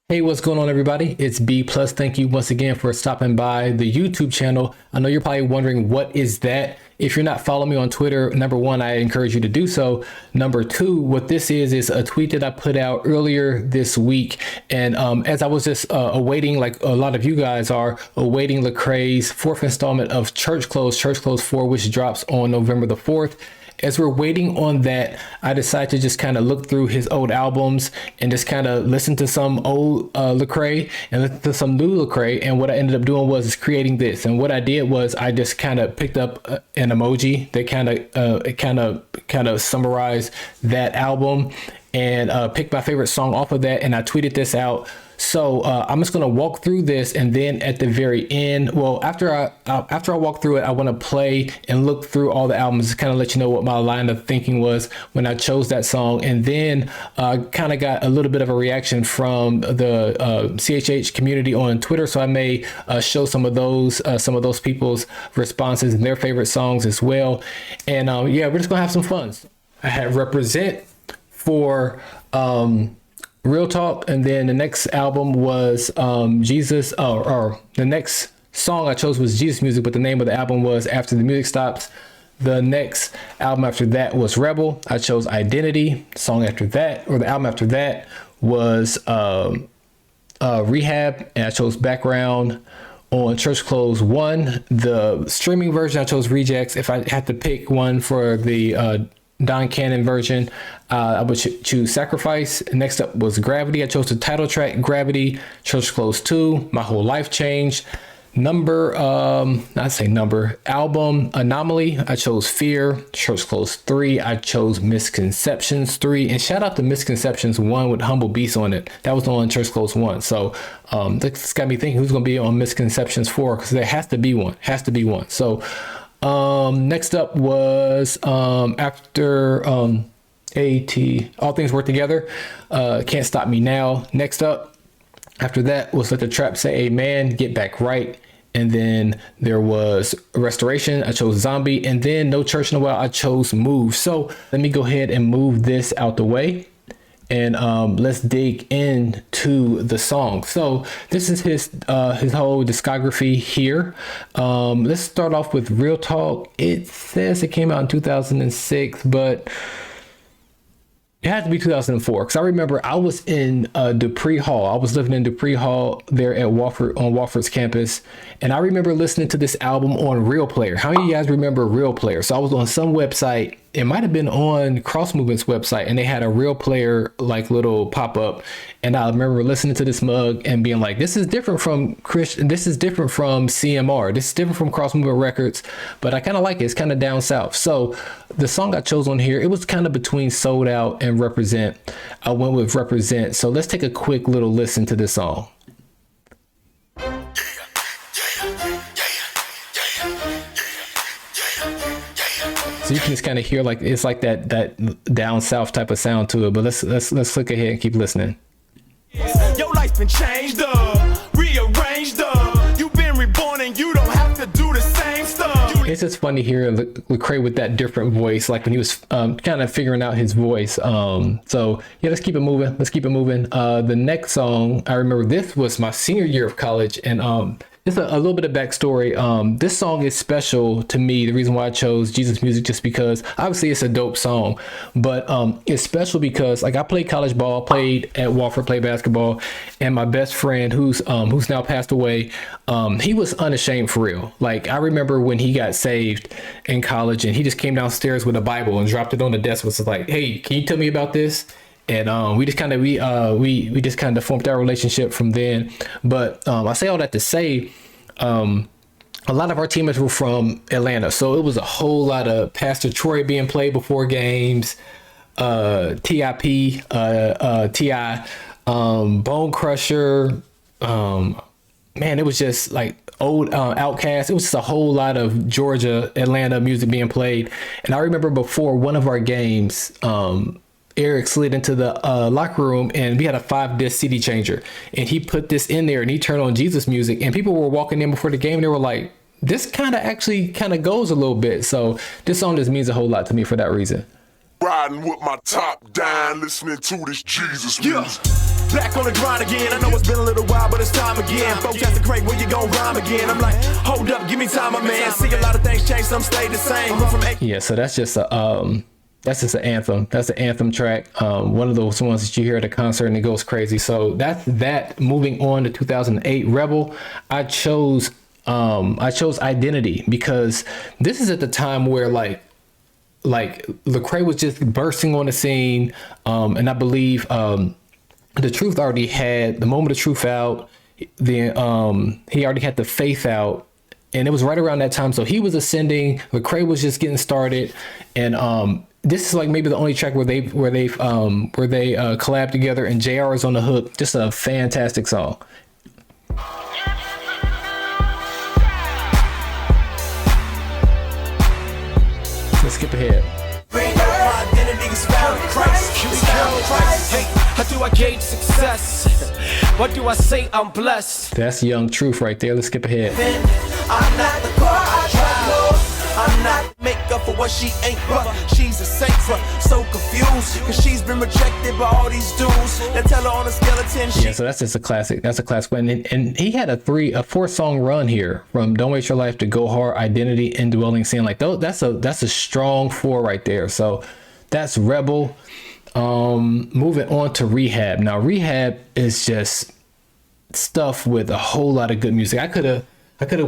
Hey, what's going on, everybody? It's B Plus. Thank you once again for stopping by the YouTube channel. I know you're probably wondering what is that. If you're not following me on Twitter, number one, I encourage you to do so. Number two, what this is a tweet that I put out earlier this week. And as I was just awaiting, like a lot of you guys are, awaiting Lecrae's fourth installment of Church Clothes 4, which drops on November the 4th. As we're waiting on that, I decided to just kind of look through his old albums and just kind of listen to some old Lecrae and listen to some new Lecrae. And what I ended up doing was creating this. And what I did was I just kind of picked up an emoji that kind of summarized that album and picked my favorite song off of that. And I tweeted this out. So I'm just gonna walk through this, and then at the very end, well, after I walk through it, I want to play and look through all the albums, kind of let you know what my line of thinking was when I chose that song, and then kind of got a little bit of a reaction from the CHH community on Twitter. So I may show some of those people's responses and their favorite songs as well. And yeah, we're just gonna have some fun. I had Represent for Real Talk, and then the next album was Jesus, or the next song I chose was Jesus Music, but the name of the album was After the Music Stops. The next album after that was Rebel. I chose Identity. Song after that, or the album after that, was Rehab, and I chose Background on Church Clothes 1. The streaming version, I chose Rejects. If I had to pick one for the Don Cannon version, I would choose Sacrifice. Next up was Gravity. I chose the title track Gravity. Church Clothes 2, My Whole Life Changed. Album Anomaly, I chose Fear. Church Clothes 3, I chose Misconceptions 3. And shout out to Misconceptions 1 with Humble Beast on it. That was on Church Clothes 1. So this got me thinking who's going to be on Misconceptions 4, because there has to be one. So next up was after AT, All Things Work Together, Can't Stop Me Now. Next up after that was Let the Trap Say Amen, Get Back Right. And then there was Restoration, I chose Zombie. And then No Church in a While, I chose Move. So let me go ahead and move this out the way, and let's dig into the song. So this is his whole discography here. Let's start off with Real Talk. It says it came out in 2006, but it had to be 2004, because I remember I was in Dupree Hall. I was living in Dupree Hall there at Wofford's campus, and I remember listening to this album on Real Player. How many of you guys remember Real Player? So I was on some website. It might have been on Cross Movement's website, and they had a Real Player like little pop-up, and I remember listening to this mug and being like, this is different from Christian, this is different from CMR, this is different from Cross Movement Records, but I kind of like it. It's kind of down south. So the song I chose on here, it was kind of between Sold Out and Represent. I went with Represent. So let's take a quick little listen to this song. So you can just kind of hear, like, it's like that down south type of sound to it. But let's click ahead and keep listening. Your life's been changed rearranged you've been reborn, and you don't have to do the same stuff. It's just funny hearing Lecrae with that different voice, like when he was kind of figuring out his voice. So yeah, let's keep it moving. The next song, I remember this was my senior year of college, and just a little bit of backstory. This song is special to me. The reason why I chose Jesus Music, just because obviously it's a dope song, but it's special because, like, I played college ball, played at Wofford, played basketball, and my best friend, who's now passed away, he was unashamed for real. Like, I remember when he got saved in college, and he just came downstairs with a Bible and dropped it on the desk. Was like, "Hey, can you tell me about this?" And we just kind of formed our relationship from then. But I say all that to say, a lot of our teammates were from Atlanta, so it was a whole lot of Pastor Troy being played before games, T.I.P., T.I., Bone Crusher. Man, it was just like old Outkast. It was just a whole lot of Georgia, Atlanta music being played. And I remember before one of our games, Eric slid into the locker room, and we had a 5-disc CD changer, and he put this in there, and he turned on Jesus Music, and people were walking in before the game, and they were like, this kind of goes a little bit. So this song just means a whole lot to me for that reason. Riding with my top down, listening to this Jesus music. Back on the grind again. I know it's been a little while, but it's time again. Folks asking Craig, when you gon' rhyme again? I'm like, hold up, give me time, my man. See a lot of things change, some stay the same. Yeah, so that's just an anthem. That's the anthem track. One of those ones that you hear at a concert and it goes crazy. So that's that. Moving on to 2008 Rebel. I chose Identity because this is at the time where like Lecrae was just bursting on the scene, and I believe The Truth already had the Moment of Truth out. He already had The Faith out, and it was right around that time. So he was ascending. Lecrae was just getting started, and this is like maybe the only track where they collab together, and JR is on the hook. Just a fantastic song. Let's skip ahead. How do I gauge success? What do I say? I'm blessed. That's Young Truth right there. Let's skip ahead. I'm not the car I drive. I'm not make up for what she ain't, but she's a saint. So confused, cause she's been rejected by all these dudes that tell her on a skeleton. Yeah, so that's just a classic. That's a classic one. And he had a 4-song run here from Don't Waste Your Life to Go Hard, Identity, Indwelling Sin. Like that's a strong 4 right there. So that's Rebel. Moving on to Rehab. Now Rehab is just stuff with a whole lot of good music. I could have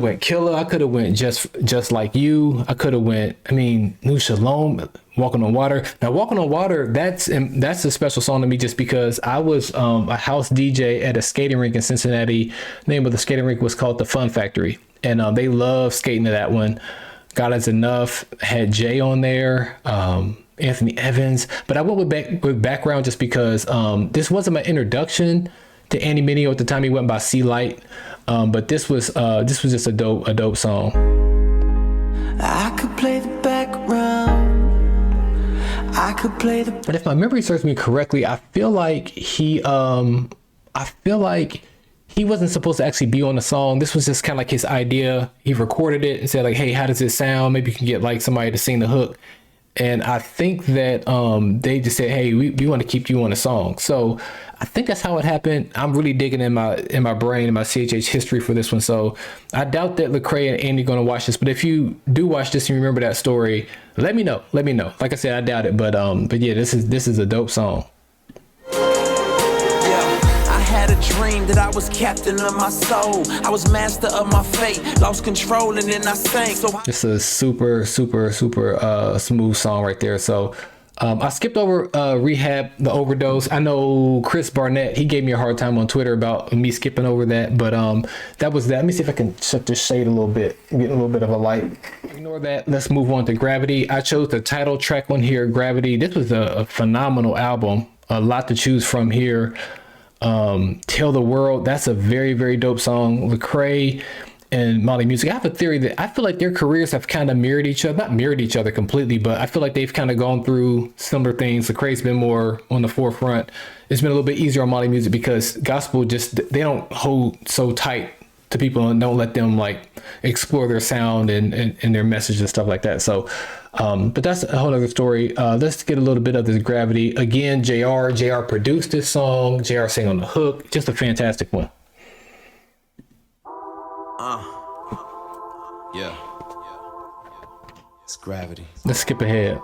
went Killer. I could have went just Like You. I could have went, New Shalom, Walking on Water. Now Walking on Water, that's a special song to me just because I was a house DJ at a skating rink in Cincinnati. The name of the skating rink was called the Fun Factory, and they love skating to that one. God Is Enough had Jay on there. Anthony Evans, but I went with background just because this wasn't my introduction to Andy Mineo at the time. He went by C Light, but this was just a dope song. I could play the background. I could play the. But if my memory serves me correctly, I feel like he wasn't supposed to actually be on the song. This was just kind of like his idea. He recorded it and said like, "Hey, how does it sound? Maybe you can get like somebody to sing the hook." And I think that they just said, "Hey, we want to keep you on the song." So I think that's how it happened. I'm really digging in my brain, in my CHH history for this one. So I doubt that Lecrae and Andy are going to watch this. But if you do watch this and you remember that story, let me know. Let me know. Like I said, I doubt it. But yeah, this is a dope song. Had a dream that I was captain of my soul. I was master of my fate, lost control, and then I sank. So it's a super smooth song right there. So I skipped over Rehab, The Overdose. I know Chris Barnett, he gave me a hard time on Twitter about me skipping over that, but that was that. Let me see if I can shut this shade a little bit, get a little bit of a light. Ignore that. Let's move on to Gravity. I chose the title track on here, Gravity. This was a phenomenal album. A lot to choose from here. Tell the World, that's a very, very dope song. Lecrae and Mali Music, I have a theory that I feel like their careers have kind of mirrored each other, not mirrored each other completely, but I feel like they've kind of gone through similar things. Lecrae's been more on the forefront. It's been a little bit easier on Mali Music because gospel they don't hold so tight to people and don't let them like explore their sound and their message and stuff like that. So but that's a whole other story. Let's get a little bit of this Gravity. Again, JR produced this song. JR sang on the hook. Just a fantastic one. Yeah. It's Gravity. Let's skip ahead.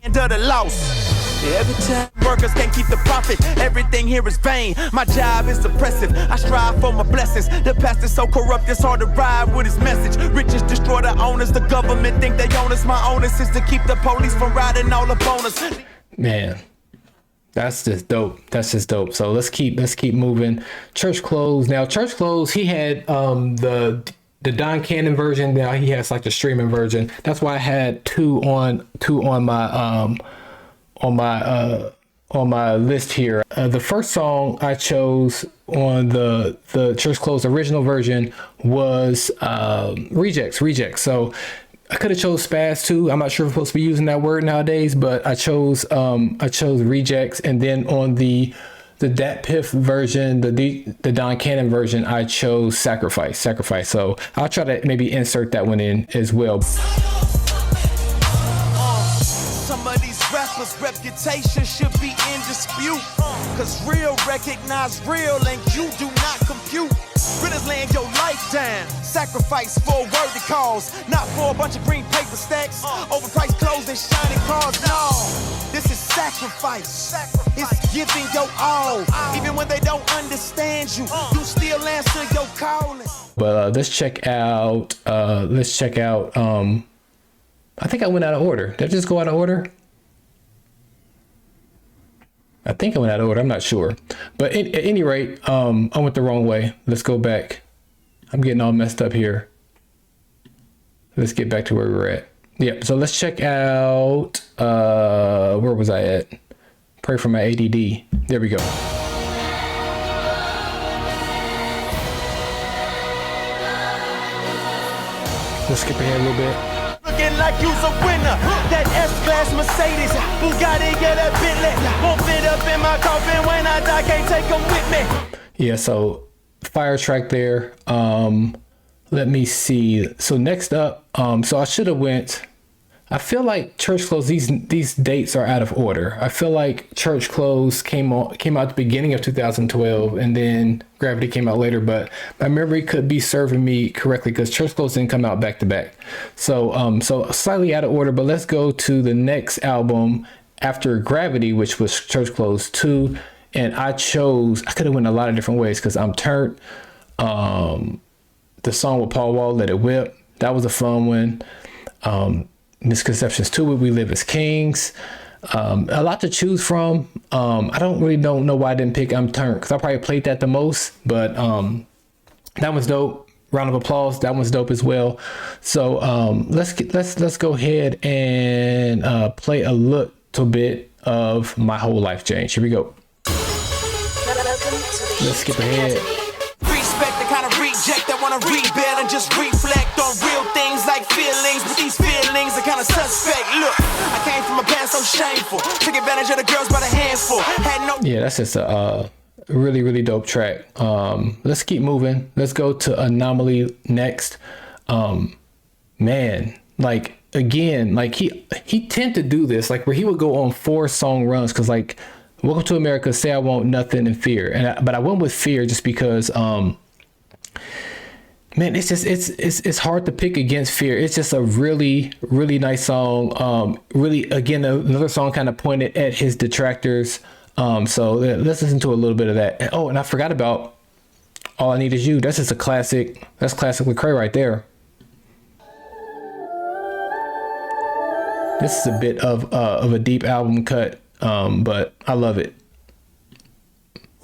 End of the loss. Every time workers can't keep the profit, everything here is vain. My job is oppressive. I strive for my blessings. The past is so corrupt, it's hard to ride with his message. Riches destroy the owners. The government think they own us. My onus is to keep the police from riding all up on us. Man, that's just dope. That's just dope. So let's keep moving. Church Clothes. Now, Church Clothes, he had the Don Cannon version. Now he has like the streaming version. That's why I had two on my list here. The first song I chose on the Church Clothes original version was Rejects. So I could have chose Spaz too. I'm not sure if I'm supposed to be using that word nowadays, but I chose Rejects, and then on the Dat Piff version, the Don Cannon version, I chose Sacrifice. So I'll try to maybe insert that one in as well. Some of these Cause reputation should be in dispute. Cause real recognize real and you do not compute. Realers laying your life down. Sacrifice for a word to cause. Not for a bunch of green paper stacks. Overpriced clothes and shiny cars. No, this is sacrifice. It's giving your all. Even when they don't understand you, you still answer your calling. But let's check out. I think I went out of order. Did I just go out of order? I think I went out of order. I'm not sure. But at any rate, I went the wrong way. Let's go back. I'm getting all messed up here. Let's get back to where we were at. Yeah, so let's check out, where was I at? Pray for my ADD. There we go. Let's skip ahead a little bit. Looking like you's a winner. That S-Class Mercedes, Bugatti, get a Bentley. Won't fit up in my coffin when I die, can't take them with me. Yeah, so fire track there. Let me see. So next up, so I should have went. I feel like Church Clothes, these dates are out of order. I feel like Church Clothes came out at the beginning of 2012 and then Gravity came out later, but my memory could be serving me correctly because Church Clothes didn't come out back to back. So so slightly out of order, but let's go to the next album after Gravity, which was Church Clothes 2. And I could have went a lot of different ways because I'm Turned. The song with Paul Wall, Let It Whip. That was a fun one. Misconceptions 2, We Live as Kings. A lot to choose from. I don't know why I didn't pick I'm Turned because I probably played that the most, but that one's dope. Round of applause. That one's dope as well. So let's go ahead and play a little bit of My Whole Life Change. Here we go. Let's skip ahead. Respect the kind of reject that wanna rebuild and just reflect on real things like feelings, but these feelings are kind of suspect. Look, I came from a past so shameful, took advantage of the girls by the handful. Yeah, that's just a really, really dope track. Let's keep moving. Let's go to Anomaly next. Man, like again, like he tend to do this, like where he would go on 4-song runs, because like Welcome to America, Say I Want Nothing, and Fear. But I went with Fear just because man, it's hard to pick against Fear. It's just a really, really nice song. Really, again, another song kind of pointed at his detractors. So let's listen to a little bit of that. Oh, and I forgot about All I Need Is You. That's just a classic. That's classic Lecrae right there. This is a bit of a deep album cut, but I love it.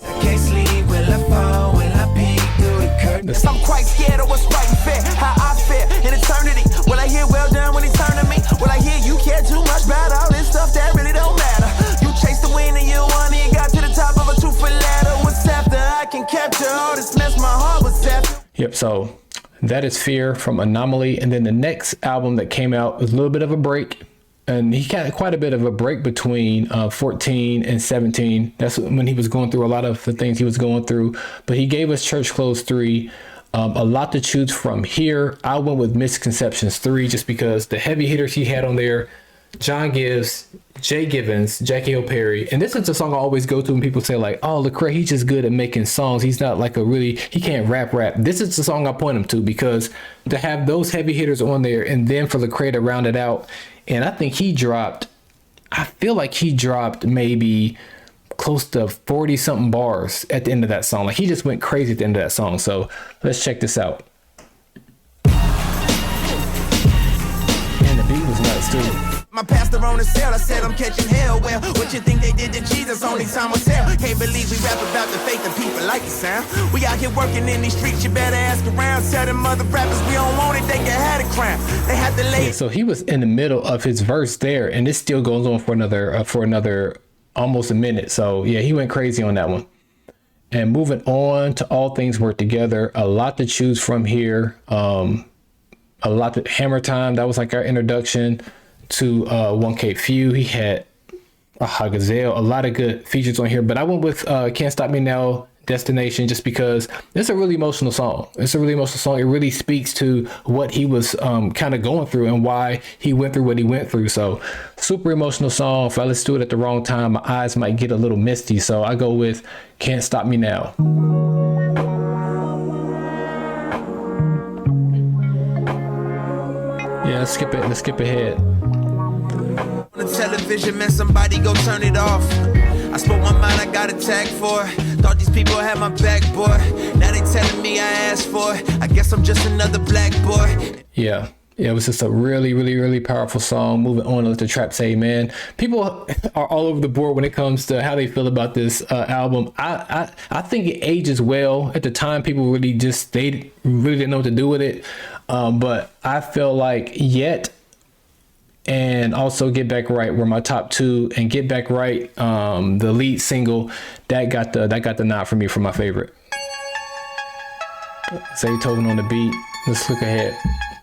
I can't sleep, will I fall, will I peek through the curtain? I'm quite scared of what's right and fair, how I fare in eternity. Will I hear well done when he turn to me? Will I hear you care too much about all this stuff that really don't matter? You chase the wind and you won and got to the top of a 2-foot ladder. What's after? I can capture all this mess my heart was after. Yep, so that is Fear from Anomaly. And then the next album that came out was a little bit of a break. And he got quite a bit of a break between 14 and 17. That's when he was going through a lot of the things he was going through. But he gave us Church Clothes 3. A lot to choose from here. I went with Misconceptions 3 just because the heavy hitters he had on there, John Gibbs, Jay Givens, Jackie Hill Perry. And this is the song I always go to when people say like, oh, Lecrae, he's just good at making songs. He's not like he can't rap. This is the song I point him to because to have those heavy hitters on there and then for Lecrae to round it out. And I think I feel like he dropped maybe close to 40 something bars at the end of that song. Like he just went crazy at the end of that song. So let's check this out. Man, the beat was nuts too. My pastor on the cell, I said I'm catching hell. Well, what you think they did to Jesus? Only time will tell. Can't believe we rap about the faith and people like the sound. We out here working in these streets, you better ask around. Tell them other rappers we don't want it, they can have a crown. They have to lay. Yeah, so he was in the middle of his verse there, and it still goes on for another almost a minute. So yeah, he went crazy on that one. And moving on to All Things Work Together, a lot to choose from here. A lot to Hammer Time. That was like our introduction to 1K Few. He had Gazelle, a lot of good features on here, but I went with Can't Stop Me Now, Destination, just because it's a really emotional song. It's a really emotional song. It really speaks to what he was kind of going through and why he went through what he went through. So super emotional song. If I listen to it at the wrong time, my eyes might get a little misty. So I go with Can't Stop Me Now. Yeah, let's skip it. Let's skip ahead. On the television, man, somebody go turn it off. I spoke my mind, I got attacked for. Thought these people had my back, boy. Now they telling me I asked for it. I guess I'm just another black boy. Yeah. It was just a really, really, really powerful song. Moving on to Let the Trap Say Amen. People are all over the board when it comes to how they feel about this album. I think it ages well. At the time, people really they really didn't know what to do with it. But I feel like Yet and also Get Back Right were my top two, and Get Back Right, the lead single, that got the nod for me for my favorite. Zaytoven on the beat. Let's look ahead.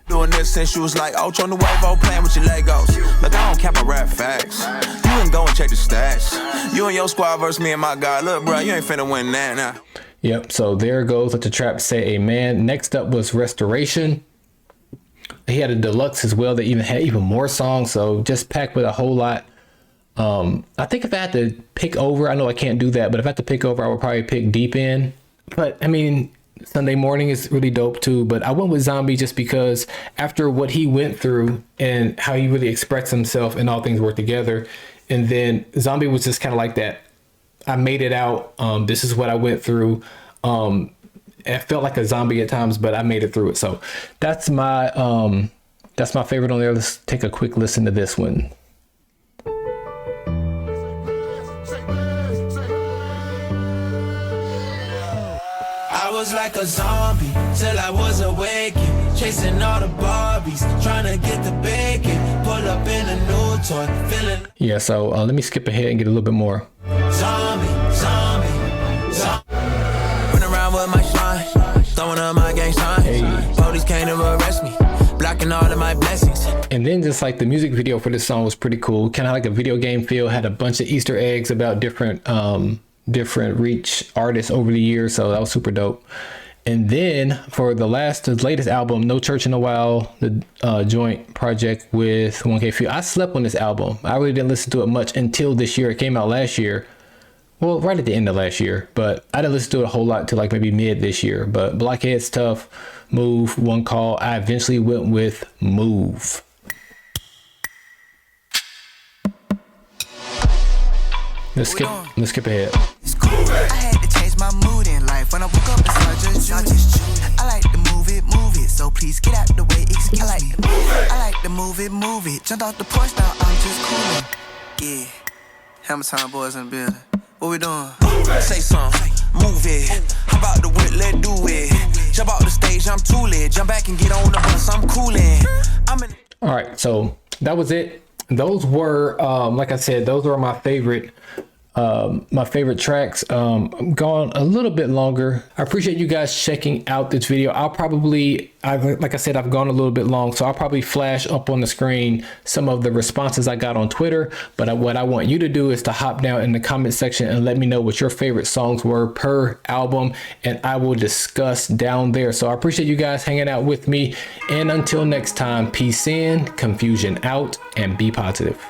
Doing this since you was like, oh, on the wave, playing with your Legos. Look, I don't cap my rap facts. You ain't go and check the stats. You and your squad versus me and my guy. Look, bro, you ain't finna win that now. Yep, so there goes Let the Trap Say Amen. Next up was Restoration. He had a deluxe as well that even had even more songs, so just packed with a whole lot. I think if I had to pick over, I know I can't do that, but if I had to pick over, I would probably pick Deep End. But I mean, Sunday Morning is really dope too, but I went with Zombie just because after what he went through and how he really expressed himself and All Things Work Together, and then Zombie was just kind of like that. I made it out. This is what I went through. It felt like a zombie at times, but I made it through it. So that's my favorite on there. Let's take a quick listen to this one. I was like a zombie till I was awakened, chasing all the Barbies, trying to get the bacon, pull up in a new toy, feeling. Yeah, so let me skip ahead and get a little bit more. Zombie. Run around with my shine, throwing up my gang sign. Hey. Police came to arrest me, blocking all of my blessings. And then just like the music video for this song was pretty cool, kind of like a video game feel, had a bunch of Easter eggs about different reach artists over the years, so that was super dope. And then for the latest album, No Church in a While, the joint project with 1K Few, I slept on this album. I really didn't listen to it much until this year. It came out last year, well, right at the end of last year, but I didn't listen to it a whole lot till like maybe mid this year. But Blockhead's tough, Move, One Call. I eventually went with Move. Let's skip ahead. I had to change my mood in life. When I woke up, it's not just you. I like to move it, so please get out the way, excuse me. I like to move it. Jumped off the porch, now I'm just cooling. Yeah, Hammer Time boys in the building. What we doing? Say something, move it. How about the whip, let's do it. Jump out the stage, I'm too lit. Jump back and get on the bus, I'm coolin'. All right, so that was it. Those were, like I said, those were my favorite tracks. I'm gone a little bit longer. I appreciate you guys checking out this video. Like I said, I've gone a little bit long, so I'll probably flash up on the screen some of the responses I got on Twitter. But what I want you to do is to hop down in the comment section and let me know what your favorite songs were per album, and I will discuss down there. So I appreciate you guys hanging out with me. And until next time, peace in, confusion out, and be positive.